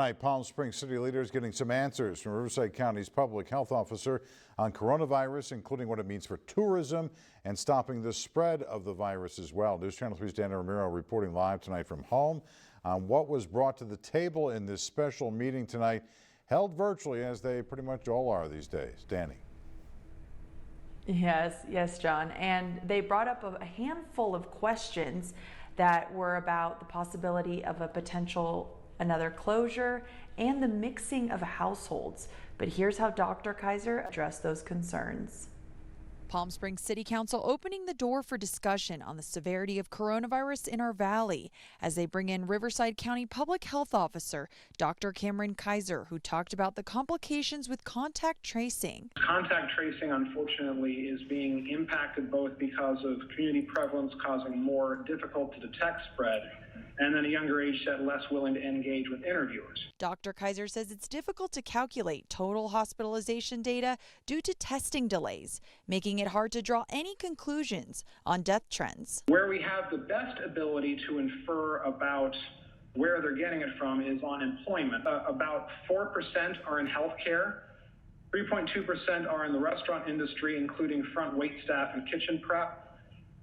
Tonight, Palm Springs city leaders getting some answers from Riverside County's public health officer on coronavirus, including what it means for tourism and stopping the spread of the virus as well. News Channel 3's Danny Romero reporting live tonight from home on what was brought to the table in this special meeting tonight, held virtually as they pretty much all are these days. Danny. Yes, John. And they brought up a handful of questions that were about the possibility of a potential another closure and the mixing of households. But here's how Dr. Kaiser addressed those concerns. Palm Springs City Council opening the door for discussion on the severity of coronavirus in our valley as they bring in Riverside County Public Health Officer Dr. Cameron Kaiser, who talked about the complications with contact tracing. Contact tracing, unfortunately, is being impacted both because of community prevalence causing more difficult to detect spread, and then a younger age set less willing to engage with interviewers. Dr. Kaiser says it's difficult to calculate total hospitalization data due to testing delays, making it hard to draw any conclusions on death trends. Where we have the best ability to infer about where they're getting it from is on employment. About 4% are in healthcare, 3.2% are in the restaurant industry, including front wait staff and kitchen prep.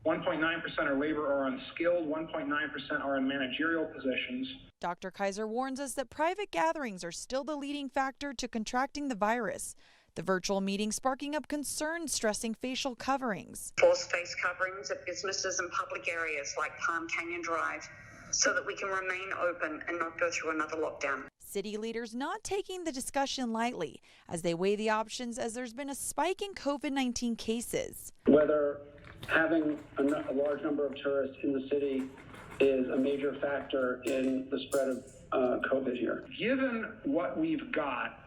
1.9% are labor or unskilled, 1.9% are in managerial positions. Dr. Kaiser warns us that private gatherings are still the leading factor to contracting the virus. The virtual meeting sparking up concerns, stressing facial coverings. Forced face coverings at businesses and public areas like Palm Canyon Drive so that we can remain open and not go through another lockdown. City leaders not taking the discussion lightly as they weigh the options as there's been a spike in COVID-19 cases. Whether having a large number of tourists in the city is a major factor in the spread of COVID here. Given what we've got,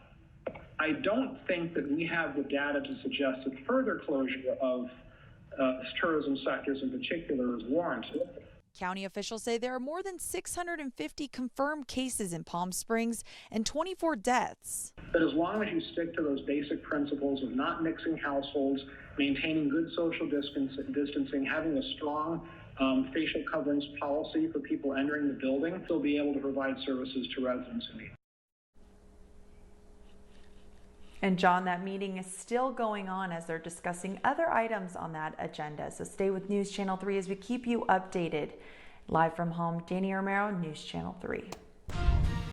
I don't think that we have the data to suggest that further closure of tourism sectors in particular is warranted. County officials say there are more than 650 confirmed cases in Palm Springs and 24 deaths. But as long as you stick to those basic principles of not mixing households, maintaining good social distancing, having a strong facial coverings policy for people entering the building, they'll be able to provide services to residents in need. And John, that meeting is still going on as they're discussing other items on that agenda. So stay with News Channel 3 as we keep you updated. Live from home, Danny Romero, News Channel 3.